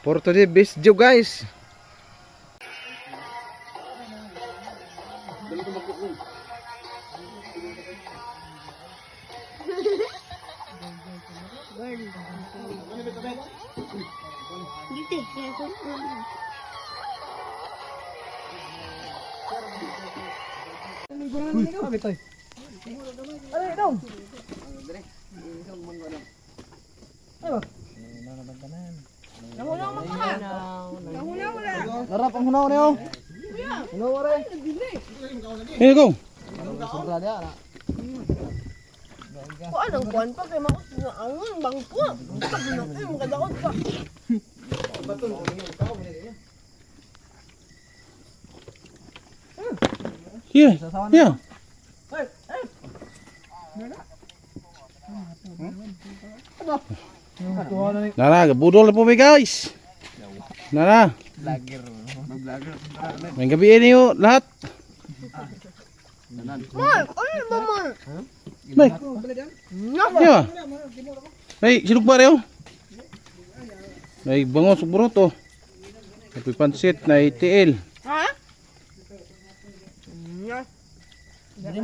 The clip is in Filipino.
For today best job guys. Larap ang hunaw niyo. Hunaw ore. Here you go. Sobra dia na. Ko anong kuan pa kay mako na angon bangko. Sabi na kay magadaot pa. Here. Here. Nara, budol na po may guys. Nara. May gabi niyo lahat. Mark, ano ba man? May. Yeah. May sinugba rin. May bangos burot oh. May pansit na ITL.